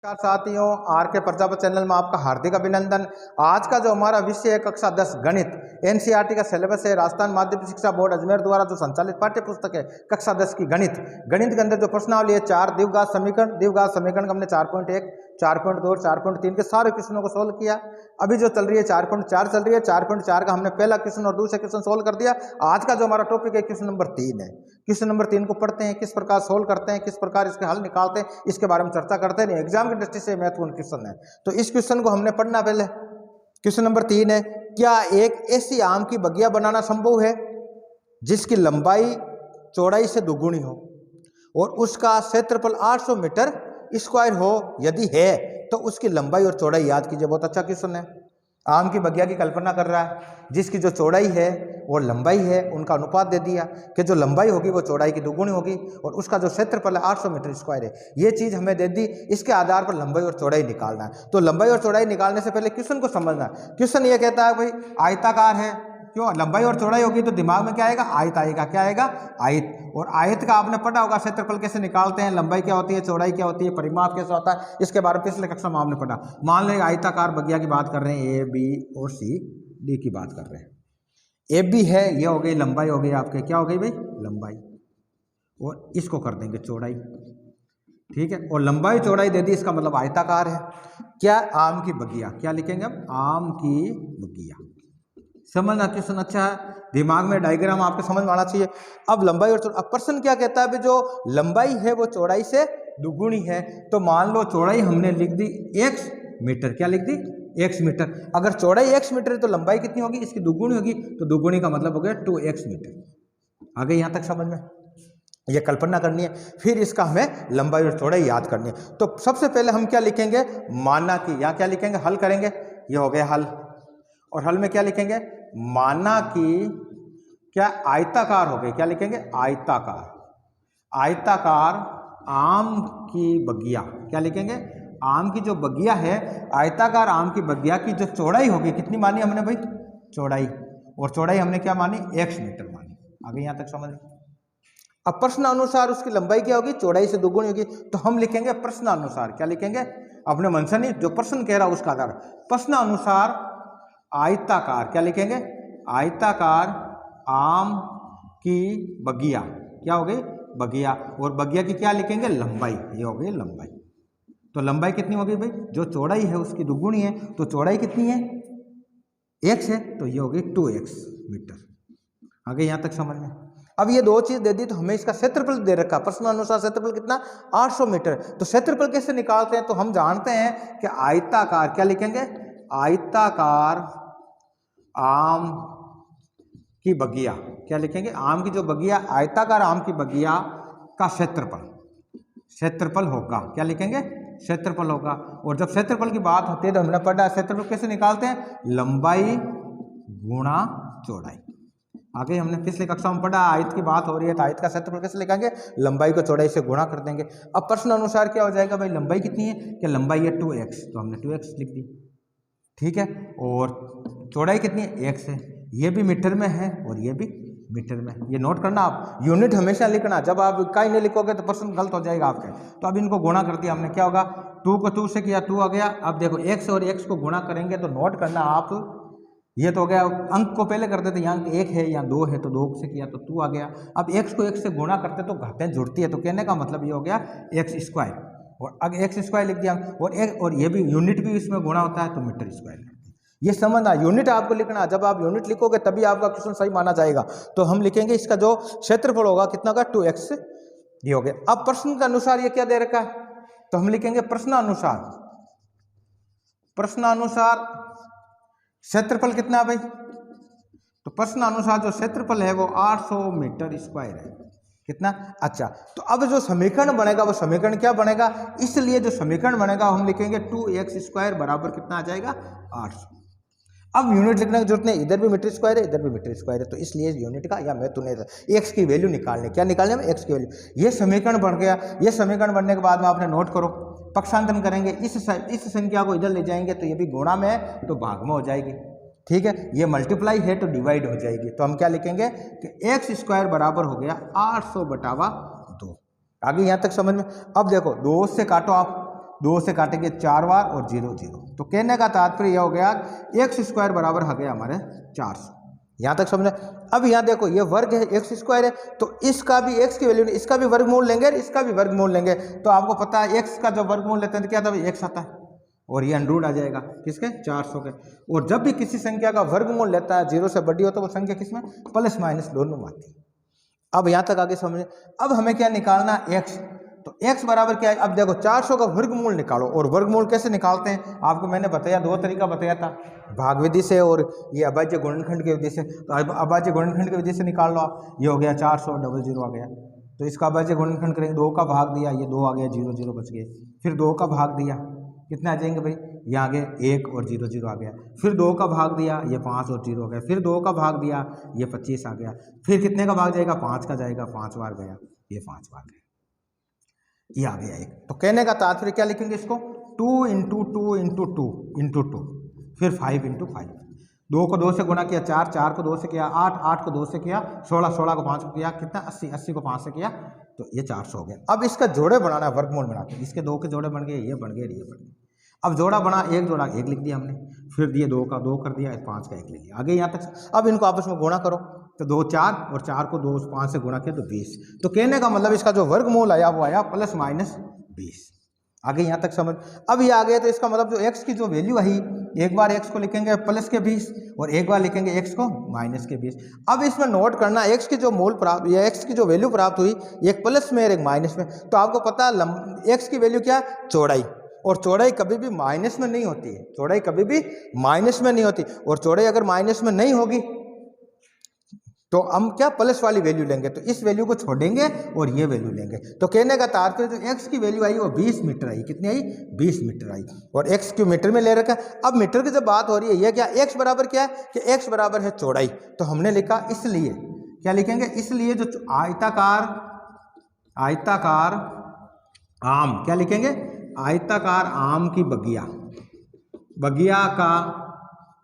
नमस्कार साथियों, आर के प्रजापति चैनल में आपका हार्दिक अभिनंदन। आज का जो हमारा विषय है कक्षा 10 गणित एनसीईआरटी का सिलेबस है। राजस्थान माध्यमिक शिक्षा बोर्ड अजमेर द्वारा जो संचालित पाठ्य पुस्तक है कक्षा 10 की गणित के अंदर जो प्रश्नावली है 4 द्विघात समीकरण का हमने 4.1, 4.2 और 4.3 के सारे क्वेश्चनों को सोल्व किया। अभी जो चल रही है 4.4 चल रही है। 4.4 का हमने पहला क्वेश्चन और दूसरा क्वेश्चन सोल्व कर दिया। आज का जो हमारा टॉपिक है क्वेश्चन नंबर 3 है। क्वेश्चन नंबर 3 को पढ़ते हैं, किस प्रकार सोल्व करते हैं, किस प्रकार इसके हल निकालते हैं, इसके बारे में चर्चा करते हैं। एग्जाम की दृष्टि से महत्वपूर्ण क्वेश्चन है, तो इस क्वेश्चन को हमने पढ़ना। पहले क्वेश्चन नंबर 3 है, क्या एक ऐसी आम की बगिया बनाना संभव है जिसकी लंबाई चौड़ाई से दोगुनी हो और उसका क्षेत्रफल 800 मीटर स्क्वायर हो? यदि है तो उसकी लंबाई और चौड़ाई याद कीजिए। बहुत अच्छा क्वेश्चन है। आम की बगिया की कल्पना कर रहा है जिसकी जो चौड़ाई है और लंबाई है उनका अनुपात दे दिया कि जो लंबाई होगी वो चौड़ाई की दोगुनी होगी और उसका जो क्षेत्रफल है 800 मीटर स्क्वायर है। ये चीज़ हमें दे दी। इसके आधार पर लंबाई और चौड़ाई निकालना है। तो लंबाई और चौड़ाई निकालने से पहले क्वेश्चन को समझना है। क्वेश्चन ये कहता है भाई आयताकार है, क्यों? लंबाई और चौड़ाई होगी तो दिमाग में क्या आएगा? आयत आएगा। क्या आएगा? आयत। और आयत का आपने पढ़ा होगा क्षेत्रफल कैसे निकालते हैं, लंबाई क्या होती है, चौड़ाई क्या होती है, परिमाप कैसे होता है, इसके बारे में पिछले कक्षा में आपने पढ़ा। मान लो आयताकार बगिया की बात कर रहे हैं, ए बी और सी डी की बात कर रहे हैं। ए बी है, ये हो गई लंबाई, हो गई आपके, क्या हो गई भाई? लंबाई। और इसको कर देंगे चौड़ाई, ठीक है। और लंबाई चौड़ाई दे दी, इसका मतलब आयताकार है। क्या? आम की बगिया। क्या लिखेंगे हम? आम की बगिया। समझना क्वेश्चन अच्छा है, दिमाग में डायग्राम आपके समझ में आना चाहिए। अब लंबाई और अब प्रश्न क्या कहता है? जो लंबाई है वो चौड़ाई से दुगुनी है। तो मान लो चौड़ाई हमने लिख दी x मीटर। क्या लिख दी? x metre. अगर चौड़ाई x मीटर है तो लंबाई कितनी होगी? इसकी दुगुनी होगी। तो दुगुनी का मतलब हो गया 2x मीटर। आगे यहाँ तक समझ में? ये कल्पना करनी है, फिर इसका हमें लंबाई और चौड़ाई याद करनी है। तो सबसे पहले हम क्या लिखेंगे? माना कि, या क्या लिखेंगे? हल करेंगे। ये हो गया हल। और हल में क्या लिखेंगे? माना कि क्या आयताकार हो गए। क्या लिखेंगे? आयताकार। आयताकार आम की बगिया। क्या लिखेंगे? आम की जो बगिया है, आयताकार आम की बगिया की जो चौड़ाई होगी, कितनी मानी हमने भाई? चौड़ाई। और चौड़ाई हमने क्या मानी? x मीटर मानी। आगे यहां तक समझ। अब प्रश्न अनुसार उसकी लंबाई क्या होगी? चौड़ाई से दोगुनी होगी। तो हम लिखेंगे प्रश्न अनुसार। क्या लिखेंगे? अपने मन से नहीं, जो प्रश्न कह रहा है उसका आधार। प्रश्न अनुसार आयताकार। क्या लिखेंगे? आयताकार आम की बगिया। क्या हो गई? बगिया। और बगिया की क्या लिखेंगे? लंबाई। ये हो गई लंबाई। तो लंबाई कितनी हो गई भाई? जो चौड़ाई है उसकी दुगुनी है। तो चौड़ाई कितनी है? x है, तो ये हो गई 2x मीटर। आगे यहां तक समझ में? अब ये दो चीज दे दी तो हमें इसका क्षेत्रफल दे रखा। प्रश्न अनुसार क्षेत्रफल कितना? 800 मीटर। तो क्षेत्रफल कैसे निकालते हैं? तो हम जानते हैं कि आयताकार। क्या लिखेंगे? आयताकार आम की बगिया। क्या लिखेंगे? आम की जो बगिया, आयताकार आम की बगिया का क्षेत्रफल होगा। क्या लिखेंगे? क्षेत्रफल होगा। और जब क्षेत्रफल की बात होती है तो हमने पढ़ा क्षेत्रफल कैसे निकालते हैं? लंबाई गुणा चौड़ाई। आगे हमने पिछले कक्षा में पढ़ा, आयत की बात हो रही है तो आयत का क्षेत्रफल कैसे लिखेंगे? लंबाई को चौड़ाई से गुणा कर देंगे। अब प्रश्न अनुसार क्या हो जाएगा भाई? लंबाई कितनी है? कि लंबाई है 2x, तो हमने 2x लिख दी, ठीक है। और चौड़ाई कितनी है? x है। ये भी मीटर में है और ये भी मीटर में। ये नोट करना, आप यूनिट हमेशा लिखना। जब आप इकाई नहीं लिखोगे तो प्रश्न गलत हो जाएगा आपके। तो अब इनको गुणा कर दिया हमने। क्या होगा? 2 को 2 से किया, 2 आ गया। अब देखो x और x को गुणा करेंगे तो नोट करना आप, ये तो हो गया। अंक को पहले करते थे, यहाँ 1 है यहाँ 2 है, तो 2 से किया तो 2 आ गया। अब x को 1 से गुणा करते तो घातें जुड़ती है। तो कहने का मतलब ये हो गया x स्क्वायर। और अगर x स्क्वायर लिख दिया और ये भी यूनिट भी इसमें गुणा होता है तो मीटर स्क्वायर। ये समझना, यूनिट आपको लिखना। जब आप यूनिट लिखोगे तभी आपका क्वेश्चन सही माना जाएगा। तो हम लिखेंगे इसका जो क्षेत्रफल होगा कितना का? 2x। ये हो गया। अब प्रश्न के अनुसार ये क्या दे रखा है? तो हम लिखेंगे प्रश्न अनुसार। प्रश्न अनुसार क्षेत्रफल कितना है भाई? तो प्रश्न अनुसार जो क्षेत्रफल है वो 800 मीटर स्क्वायर है। कितना? अच्छा, तो अब जो समीकरण बनेगा वो समीकरण क्या बनेगा? इसलिए जो समीकरण बनेगा हम लिखेंगे 2x स्क्वायर बराबर कितना आ जाएगा? 800। अब यूनिट लिखने की जरूरत नहीं, इधर भी मीटर स्क्वायर है इधर भी मीटर स्क्वायर है। तो इसलिए यूनिट का या मैं तूने x की वैल्यू निकालने। क्या निकालने में? x की वैल्यू। ये समीकरण बन गया। ये समीकरण बनने के बाद में आपने नोट करो, पक्षांतरण करेंगे। इस संख्या को इधर ले जाएंगे तो ये भी गुणा में है तो भाग में हो जाएगी, ठीक है। ये मल्टीप्लाई है तो डिवाइड हो जाएगी। तो हम क्या लिखेंगे कि x स्क्वायर बराबर हो गया 800/2। आगे यहाँ तक समझ में? अब देखो 2 से काटो आप 2 से काटेंगे 4 बार और 0 0। तो कहने का तात्पर्य यह हो गया एक्स स्क्वायर बराबर आ गया हमारे 400। यहाँ तक समझे। अब यहाँ देखो ये वर्ग है, एक्स स्क्वायर है, तो इसका भी एक्स की वैल्यू नहीं, इसका भी वर्गमूल लेंगे और इसका भी वर्गमूल लेंगे। तो आपको पता है एक्स का जब वर्गमूल लेते हैं तो क्या था, एक्स आता है और ये अंडरूट आ जाएगा किसके, 400 के। और जब भी किसी संख्या का वर्गमूल लेता है 0 से बड़ी हो तो वो संख्या किसमें, प्लस माइनस दोनों में आती है। अब यहाँ तक आगे समझे। अब हमें क्या निकालना, एक्स। तो x बराबर क्या है, अब देखो 400 का वर्गमूल निकालो। और वर्गमूल कैसे निकालते हैं आपको मैंने बताया, 2 तरीका बताया था, भाग विधि से और ये अभाज्य गुणनखंड की विधि से। तो अभाज्य गुणनखंड की विधि से निकाल लो आप। ये हो गया 400 डबल 0 आ गया। तो इसका अभाज्य गुणनखंड करेंगे, 2 का भाग दिया, ये 2 आ गया, 0 0 बच गए। फिर 2 का भाग दिया, कितने आ जाएंगे भाई, ये आगे 1 और 0 0 आ गया। फिर 2 का भाग दिया, ये 5 और 0 आ गया। फिर 2 का भाग दिया, ये 25 आ गया। फिर कितने का भाग जाएगा, 5 का जाएगा, 5 बार गया, ये 5 बार गया, ये आ गया 1। तो कहने का तात्पर्य क्या लिखेंगे इसको, 2 × 2 × 2 × 2, फिर 5 × 5। 2 को 2 से गुणा किया 4, 4 को 2 से किया 8, 8 को 2 से किया 16, 16 को 5 को किया कितना, 80, 80 को 5 से किया, तो ये 400 हो गया। अब इसका जोड़े बनाना है, वर्गमूल बनाते हैं। इसके 2 के जोड़े बन गए, ये बन गए, ये बन गए। अब जोड़ा बना, एक जोड़ा 1 लिख दिया हमने, फिर दिए 2 का 2 कर दिया, 5 का 1 लिख दिया, आगे यहाँ तक। अब इनको आपस में गुणा करो, तो 2 4 और 4 को 2 5 से गुणा किया तो 20। तो कहने का मतलब इसका जो वर्गमूल आया वो आया प्लस माइनस 20। आगे यहाँ तक समझ। अब ये आ गया, तो इसका मतलब जो x की जो वैल्यू आई, एक बार x को लिखेंगे प्लस के 20 और एक बार लिखेंगे x को माइनस के 20। अब इसमें नोट करना x की जो मूल प्राप्त या x की जो वैल्यू प्राप्त हुई, एक प्लस में और एक माइनस में। तो आपको पता है x की वैल्यू क्या, चौड़ाई, और चौड़ाई कभी भी माइनस में नहीं होती है, चौड़ाई कभी भी माइनस में नहीं होती। और चौड़ाई अगर माइनस में नहीं होगी तो हम क्या प्लस वाली वैल्यू लेंगे, तो इस वैल्यू को छोड़ेंगे और ये वैल्यू लेंगे। तो कहने का तात्पर्य जो x की वैल्यू आई वो 20 मीटर आई, कितनी आई, 20 मीटर आई। और x क्यों मीटर में ले रखा है। अब मीटर की जब बात हो रही है, ये क्या, x बराबर क्या है कि x बराबर है चौड़ाई। तो हमने लिखा इसलिए, क्या लिखेंगे, इसलिए जो आयताकार आम, क्या लिखेंगे, आयताकार आम की बगिया का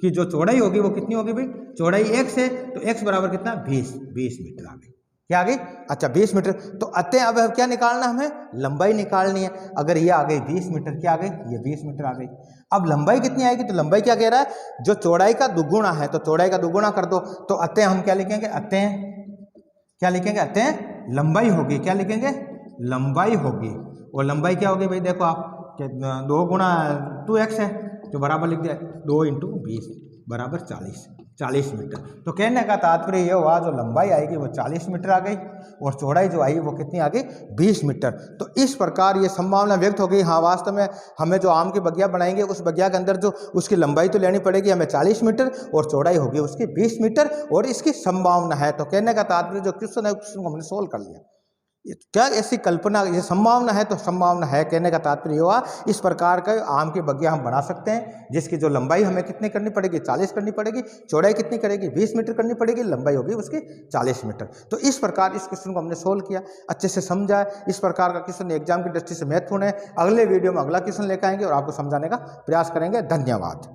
की जो चौड़ाई होगी वो कितनी होगी भाई, चौड़ाई x है, तो x बराबर कितना, 20 मीटर आ गई। क्या आ गई, अच्छा 20 मीटर। तो अतः अब क्या निकालना, हमें लंबाई निकालनी है। अगर ये आ गई 20 मीटर, क्या आ गई, ये 20 मीटर आ गई। अब लंबाई कितनी आएगी, तो लंबाई क्या कह रहा है, जो चौड़ाई का दुगुना है, तो चौड़ाई का दुगुना कर दो। तो अतः हम क्या लिखेंगे, क्या लिखेंगे, अतः लंबाई होगी, क्या लिखेंगे, लंबाई होगी। और लंबाई क्या होगी भाई, देखो आप 2 × 2x है, तो बराबर लिख दिया 2 × 20 बराबर 40 मीटर। तो कहने का तात्पर्य ये हुआ, जो लंबाई आएगी वो 40 मीटर आ गई और चौड़ाई जो आई वो कितनी आ गई, 20 मीटर। तो इस प्रकार ये संभावना व्यक्त हो गई। हाँ, वास्तव में हमें जो आम की बगिया बनाएंगे, उस बगिया के अंदर जो उसकी लंबाई तो लेनी पड़ेगी हमें 40 मीटर और चौड़ाई होगी उसकी 20 मीटर, और इसकी संभावना है। तो कहने का तात्पर्य जो क्वेश्चन है, क्वेश्चन को हमने सोल्व कर लिया। क्या ऐसी कल्पना, ये संभावना है, तो संभावना है, कहने का तात्पर्य हुआ इस प्रकार का आम की बगिया हम बना सकते हैं, जिसकी जो लंबाई हमें कितनी करनी पड़ेगी, 40 करनी पड़ेगी, चौड़ाई कितनी करेगी, 20 मीटर करनी पड़ेगी, लंबाई होगी उसकी 40 मीटर। तो इस प्रकार इस क्वेश्चन को हमने सोल्व किया, अच्छे से समझा। इस प्रकार का क्वेश्चन एग्जाम की दृष्टि से महत्वपूर्ण है। अगले वीडियो में अगला क्वेश्चन लेकर आएंगे और आपको समझाने का प्रयास करेंगे। धन्यवाद।